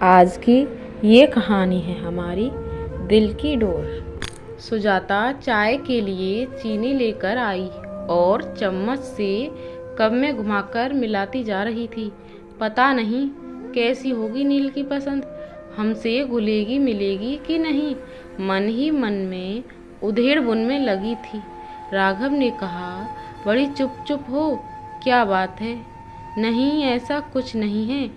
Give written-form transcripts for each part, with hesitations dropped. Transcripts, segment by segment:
आज की ये कहानी है हमारी दिल की डोर। सुजाता चाय के लिए चीनी लेकर आई और चम्मच से कप में घुमाकर मिलाती जा रही थी। पता नहीं कैसी होगी नील की पसंद, हमसे घुलेगी मिलेगी कि नहीं, मन ही मन में उधेड़ बुन में लगी थी। राघव ने कहा, बड़ी चुप चुप हो, क्या बात है? नहीं, ऐसा कुछ नहीं है।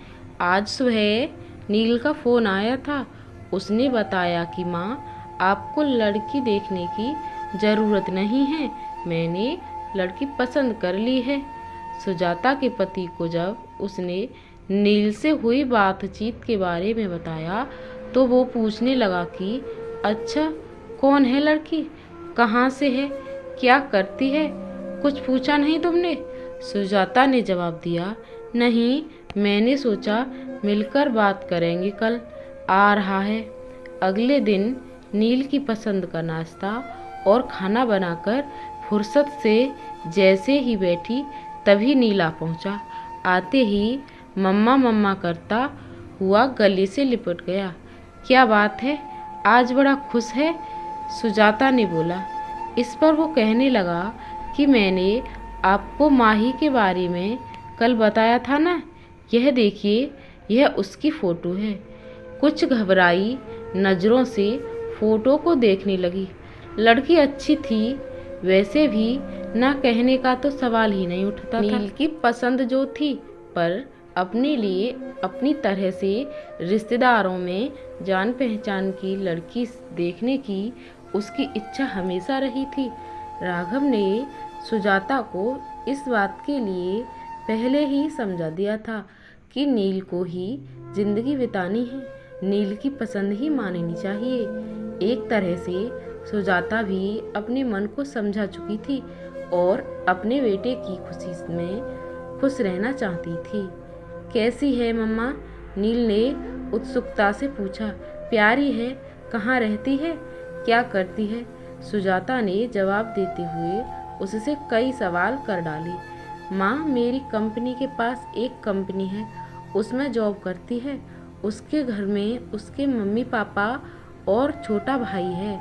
आज सुबह नील का फ़ोन आया था। उसने बताया कि माँ, आपको लड़की देखने की ज़रूरत नहीं है, मैंने लड़की पसंद कर ली है। सुजाता के पति को जब उसने नील से हुई बातचीत के बारे में बताया तो वो पूछने लगा कि अच्छा, कौन है लड़की, कहाँ से है, क्या करती है, कुछ पूछा नहीं तुमने? सुजाता ने जवाब दिया, नहीं, मैंने सोचा मिलकर बात करेंगे, कल आ रहा है। अगले दिन नील की पसंद का नाश्ता और खाना बनाकर फुर्सत से जैसे ही बैठी तभी नीला पहुंचा। आते ही मम्मा मम्मा करता हुआ गले से लिपट गया। क्या बात है, आज बड़ा खुश है? सुजाता ने बोला। इस पर वो कहने लगा कि मैंने आपको माही के बारे में कल बताया था ना, यह देखिए, यह उसकी फ़ोटो है। कुछ घबराई नज़रों से फ़ोटो को देखने लगी। लड़की अच्छी थी, वैसे भी ना कहने का तो सवाल ही नहीं उठता था। नील की पसंद जो थी, पर अपने लिए अपनी तरह से रिश्तेदारों में जान पहचान की लड़की देखने की उसकी इच्छा हमेशा रही थी। राघव ने सुजाता को इस बात के लिए पहले ही समझा दिया था कि नील को ही जिंदगी बितानी है, नील की पसंद ही माननी चाहिए। एक तरह से सुजाता भी अपने मन को समझा चुकी थी और अपने बेटे की खुशी में खुश रहना चाहती थी। कैसी है मम्मा? नील ने उत्सुकता से पूछा। प्यारी है। कहाँ रहती है, क्या करती है? सुजाता ने जवाब देते हुए उससे कई सवाल कर डाले। माँ, मेरी कंपनी के पास एक कंपनी है, उसमें जॉब करती है। उसके घर में उसके मम्मी पापा और छोटा भाई है,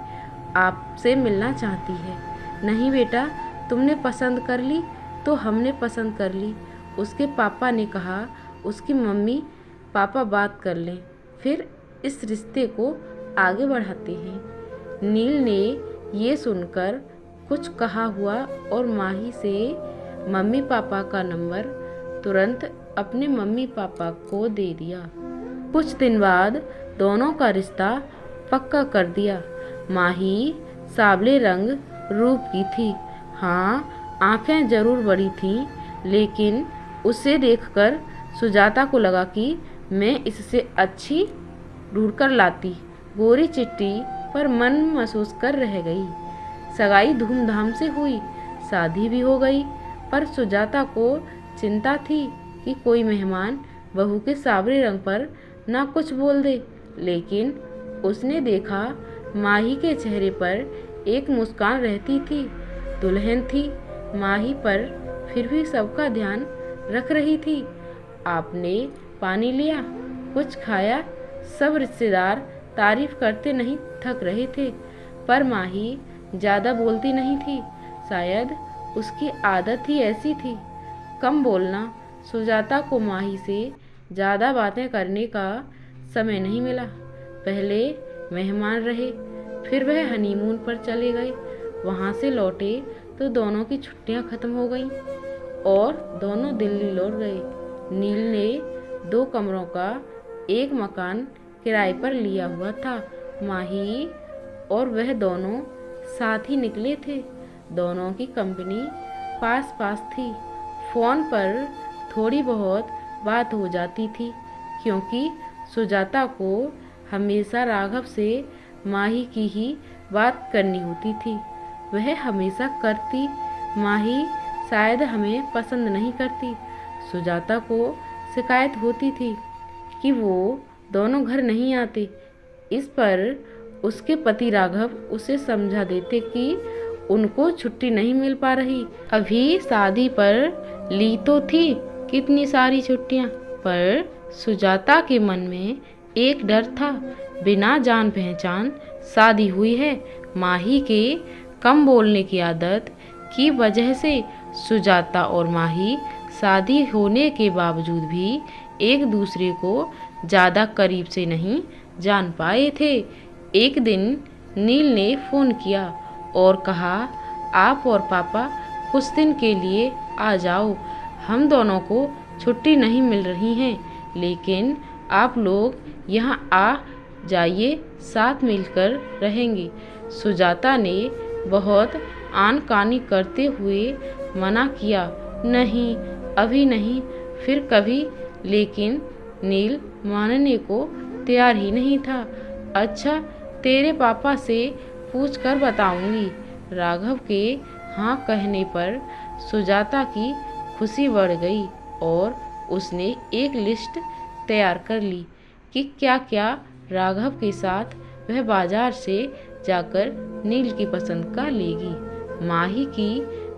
आपसे मिलना चाहती है। नहीं बेटा, तुमने पसंद कर ली तो हमने पसंद कर ली। उसके पापा ने कहा उसकी मम्मी पापा बात कर लें, फिर इस रिश्ते को आगे बढ़ाते हैं। नील ने ये सुनकर कुछ कहा हुआ और माही से मम्मी पापा का नंबर तुरंत अपने मम्मी पापा को दे दिया। कुछ दिन बाद दोनों का रिश्ता पक्का कर दिया। माही सावले रंग रूप की थी। हाँ, आंखें जरूर बड़ी थीं, लेकिन उसे देखकर सुजाता को लगा कि मैं इससे अच्छी ढूंढकर लाती। गोरी चिट्टी पर मन महसूस कर रह गई। सगाई धूमधाम से हुई, शादी भी हो गई, पर सुजाता को चिंता थी कि कोई मेहमान बहू के सावरे रंग पर ना कुछ बोल दे। लेकिन उसने देखा माही के चेहरे पर एक मुस्कान रहती थी। दुल्हन थी माही, पर फिर भी सबका ध्यान रख रही थी। आपने पानी लिया, कुछ खाया? सब रिश्तेदार तारीफ करते नहीं थक रहे थे, पर माही ज़्यादा बोलती नहीं थी। शायद उसकी आदत ही ऐसी थी, कम बोलना। सुजाता को माही से ज़्यादा बातें करने का समय नहीं मिला। पहले मेहमान रहे, फिर वह हनीमून पर चले गए। वहाँ से लौटे तो दोनों की छुट्टियाँ खत्म हो गईं और दोनों दिल्ली लौट गए। नील ने 2 कमरों का एक मकान किराए पर लिया हुआ था। माही और वह दोनों साथ ही निकले थे। दोनों की कंपनी पास पास थी। फ़ोन पर थोड़ी बहुत बात हो जाती थी, क्योंकि सुजाता को हमेशा राघव से माही की ही बात करनी होती थी। वह हमेशा करती, माही शायद हमें पसंद नहीं करती। सुजाता को शिकायत होती थी कि वो दोनों घर नहीं आते। इस पर उसके पति राघव उसे समझा देते कि उनको छुट्टी नहीं मिल पा रही। अभी शादी पर ली तो थी कितनी सारी छुट्टियां, पर सुजाता के मन में एक डर था, बिना जान पहचान शादी हुई है। माही के कम बोलने की आदत की वजह से सुजाता और माही शादी होने के बावजूद भी एक दूसरे को ज़्यादा करीब से नहीं जान पाए थे। एक दिन नील ने फ़ोन किया और कहा, आप और पापा कुछ दिन के लिए आ जाओ। हम दोनों को छुट्टी नहीं मिल रही है, लेकिन आप लोग यहाँ आ जाइए, साथ मिलकर रहेंगे। सुजाता ने बहुत आनाकानी करते हुए मना किया, नहीं अभी नहीं, फिर कभी। लेकिन नील मानने को तैयार ही नहीं था। अच्छा, तेरे पापा से पूछ कर बताऊंगी। राघव के हाँ कहने पर सुजाता की खुशी बढ़ गई और उसने एक लिस्ट तैयार कर ली कि क्या क्या राघव के साथ वह बाजार से जाकर नील की पसंद का लेगी। माही की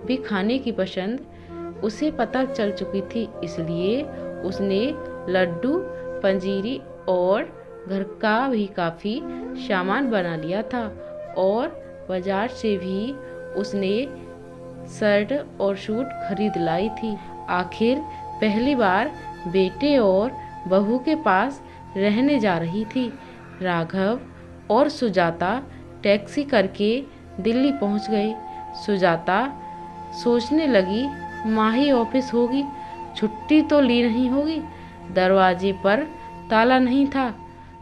भी खाने की पसंद उसे पता चल चुकी थी, इसलिए उसने लड्डू, पंजीरी और घर का भी काफ़ी सामान बना लिया था और बाजार से भी उसने शर्ट और सूट खरीद लाई थी। आखिर पहली बार बेटे और बहू के पास रहने जा रही थी। राघव और सुजाता टैक्सी करके दिल्ली पहुंच गए। सुजाता सोचने लगी, माही ऑफिस होगी, छुट्टी तो ली नहीं होगी। दरवाजे पर ताला नहीं था।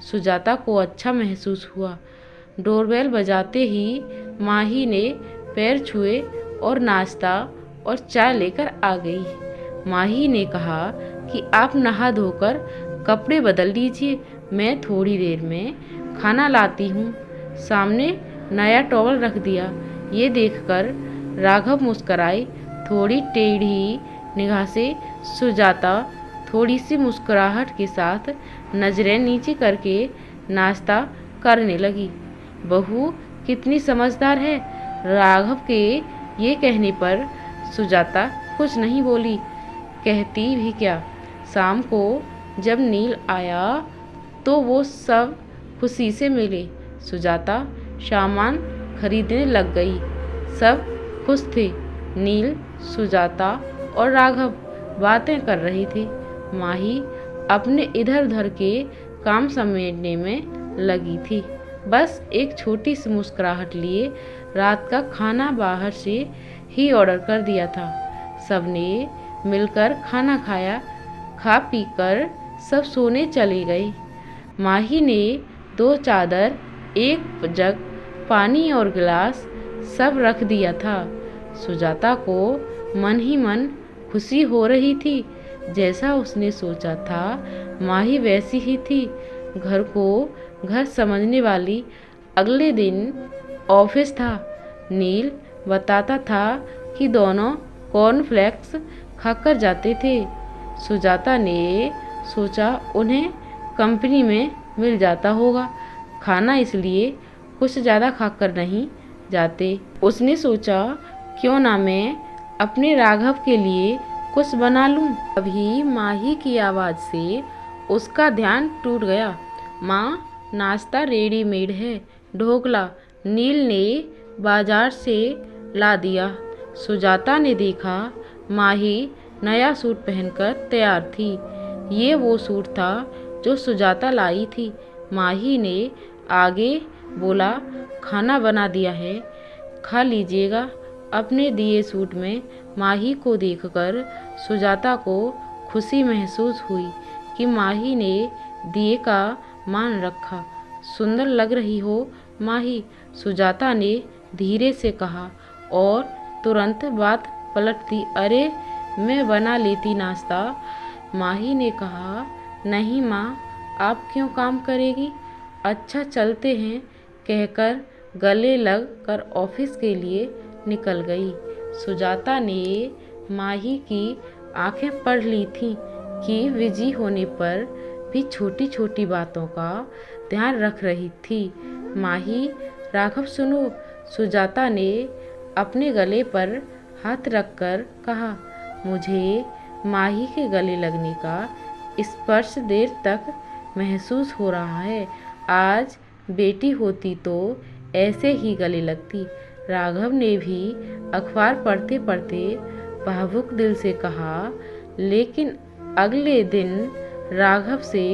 सुजाता को अच्छा महसूस हुआ। डोरबेल बजाते ही माही ने पैर छुए और नाश्ता और चाय लेकर आ गई। माही ने कहा कि आप नहा धोकर कपड़े बदल लीजिए, मैं थोड़ी देर में खाना लाती हूँ। सामने नया टॉवल रख दिया। ये देखकर राघव मुस्कुराए। थोड़ी टेढ़ी निगाह से सुजाता थोड़ी सी मुस्कुराहट के साथ नजरें नीचे करके नाश्ता करने लगी। बहू कितनी समझदार है। राघव के ये कहने पर सुजाता कुछ नहीं बोली। कहती भी क्या। शाम को जब नील आया तो वो सब खुशी से मिले। सुजाता सामान खरीदने लग गई। सब खुश थे। नील, सुजाता और राघव बातें कर रहे थे। माही अपने इधर उधर के काम समेटने में लगी थी। बस एक छोटी सी मुस्कुराहट लिए रात का खाना बाहर से ही ऑर्डर कर दिया था। सबने मिलकर खाना खाया। खा पी कर सब सोने चले गए। माही ने 2 चादर, एक जग पानी और गिलास सब रख दिया था। सुजाता को मन ही मन खुशी हो रही थी। जैसा उसने सोचा था माही वैसी ही थी। घर को घर समझने वाली। अगले दिन ऑफिस था। नील बताता था कि दोनों कॉर्नफ्लेक्स खाकर जाते थे। सुजाता ने सोचा उन्हें कंपनी में मिल जाता होगा खाना, इसलिए कुछ ज़्यादा खाकर नहीं जाते। उसने सोचा क्यों ना मैं अपने राघव के लिए कुछ बना लूं। अभी माही की आवाज़ से उसका ध्यान टूट गया। माँ, नाश्ता रेडीमेड है, ढोकला नील ने बाजार से ला दिया। सुजाता ने देखा माही नया सूट पहनकर तैयार थी। ये वो सूट था जो सुजाता लाई थी। माही ने आगे बोला, खाना बना दिया है, खा लीजिएगा। अपने दिए सूट में माही को देखकर सुजाता को खुशी महसूस हुई कि माही ने दिए का मान रखा। सुंदर लग रही हो माही, सुजाता ने धीरे से कहा और तुरंत बात पलट दी। अरे, मैं बना लेती नाश्ता। माही ने कहा, नहीं माँ, आप क्यों काम करेगी। अच्छा, चलते हैं, कहकर गले लग कर ऑफिस के लिए निकल गई। सुजाता ने माही की आंखें पढ़ ली थीं कि बिजी होने पर भी छोटी छोटी बातों का ध्यान रख रही थी। माही, राघव सुनो। सुजाता ने अपने गले पर हाथ रखकर कहा। मुझे माही के गले लगने का स्पर्श देर तक महसूस हो रहा है। आज बेटी होती तो ऐसे ही गले लगती। राघव ने भी अखबार पढ़ते पढ़ते भावुक दिल से कहा। लेकिन अगले दिन राघव से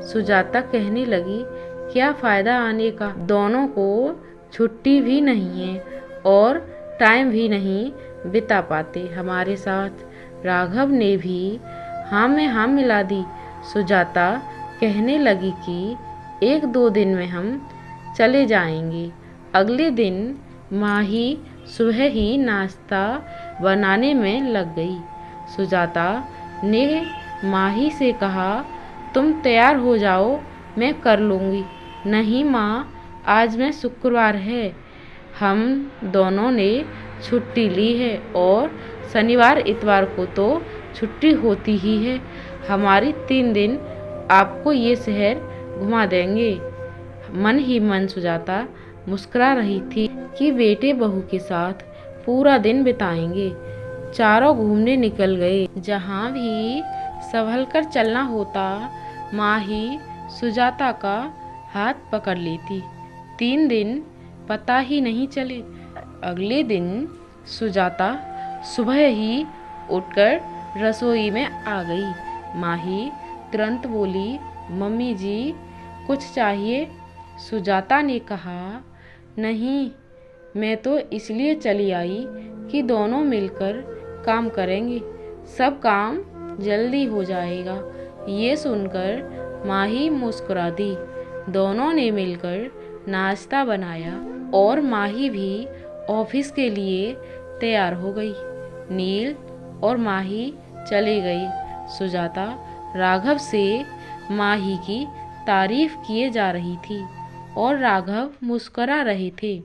सुजाता कहने लगी, क्या फ़ायदा आने का, दोनों को छुट्टी भी नहीं है और टाइम भी नहीं बिता पाते हमारे साथ। राघव ने भी हाँ में हाँ मिला दी। सुजाता कहने लगी कि 1-2 दिन में हम चले जाएंगे। अगले दिन माही सुबह ही नाश्ता बनाने में लग गई। सुजाता ने माही से कहा, तुम तैयार हो जाओ, मैं कर लूँगी। नहीं माँ, आज मैं शुक्रवार है, हम दोनों ने छुट्टी ली है और शनिवार इतवार को तो छुट्टी होती ही है। हमारी 3 दिन आपको ये शहर घुमा देंगे। मन ही मन सुजाता मुस्कुरा रही थी कि बेटे बहू के साथ पूरा दिन बिताएंगे। चारों घूमने निकल गए। जहाँ भी संभल कर चलना होता, माही सुजाता का हाथ पकड़ लेती। 3 दिन पता ही नहीं चले। अगले दिन सुजाता सुबह ही उठकर रसोई में आ गई। माही तुरंत बोली, मम्मी जी कुछ चाहिए? सुजाता ने कहा, नहीं, मैं तो इसलिए चली आई कि दोनों मिलकर काम करेंगे, सब काम जल्दी हो जाएगा। ये सुनकर माही मुस्कुरा दी। दोनों ने मिलकर नाश्ता बनाया और माही भी ऑफिस के लिए तैयार हो गई। नील और माही चली गई। सुजाता राघव से माही की तारीफ किए जा रही थी और राघव मुस्कुरा रहे थे।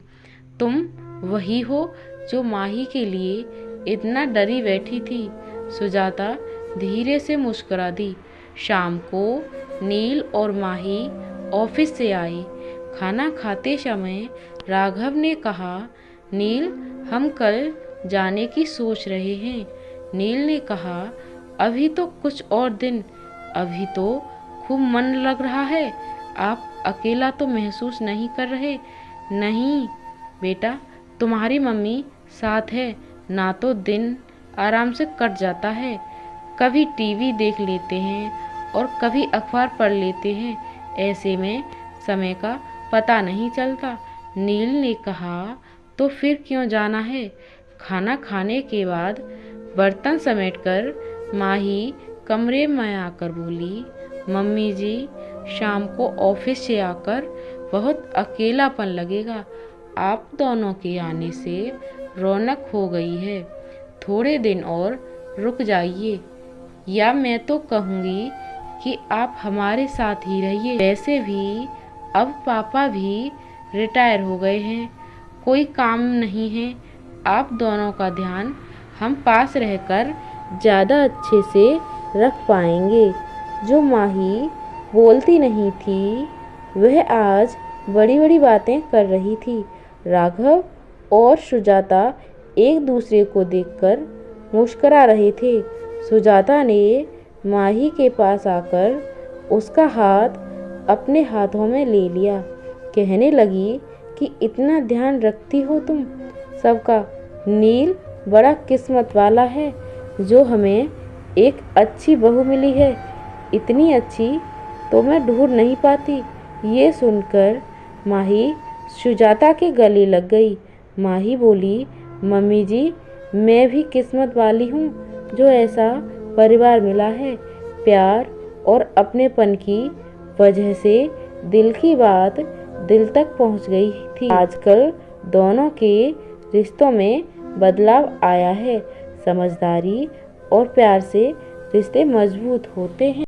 तुम वही हो जो माही के लिए इतना डरी बैठी थी। सुजाता धीरे से मुस्कुरा दी। शाम को नील और माही ऑफिस से आए। खाना खाते समय राघव ने कहा, नील, हम कल जाने की सोच रहे हैं। नील ने कहा, अभी तो कुछ और दिन, अभी तो खूब मन लग रहा है। आप अकेला तो महसूस नहीं कर रहे? नहीं बेटा, तुम्हारी मम्मी साथ है ना, तो दिन आराम से कट जाता है। कभी टीवी देख लेते हैं और कभी अखबार पढ़ लेते हैं। ऐसे में समय का पता नहीं चलता। नील ने कहा, तो फिर क्यों जाना है? खाना खाने के बाद बर्तन समेटकर माही कमरे में आकर बोली, मम्मी जी, शाम को ऑफिस से आकर बहुत अकेलापन लगेगा। आप दोनों के आने से रौनक हो गई है। थोड़े दिन और रुक जाइए, या मैं तो कहूँगी कि आप हमारे साथ ही रहिए। वैसे भी अब पापा भी रिटायर हो गए हैं, कोई काम नहीं है। आप दोनों का ध्यान हम पास रहकर ज़्यादा अच्छे से रख पाएंगे। जो माही बोलती नहीं थी, वह आज बड़ी बड़ी बातें कर रही थी। राघव और सुजाता एक दूसरे को देखकर मुस्कुरा रहे थे। सुजाता ने माही के पास आकर उसका हाथ अपने हाथों में ले लिया। कहने लगी कि इतना ध्यान रखती हो तुम सबका। नील बड़ा किस्मत वाला है जो हमें एक अच्छी बहू मिली है। इतनी अच्छी तो मैं ढूंढ नहीं पाती। ये सुनकर माही सुजाता के गले लग गई। माही बोली, मम्मी जी, मैं भी किस्मत वाली हूँ जो ऐसा परिवार मिला है। प्यार और अपनेपन की वजह से दिल की बात दिल तक पहुँच गई थी। आजकल दोनों के रिश्तों में बदलाव आया है। समझदारी और प्यार से रिश्ते मजबूत होते हैं।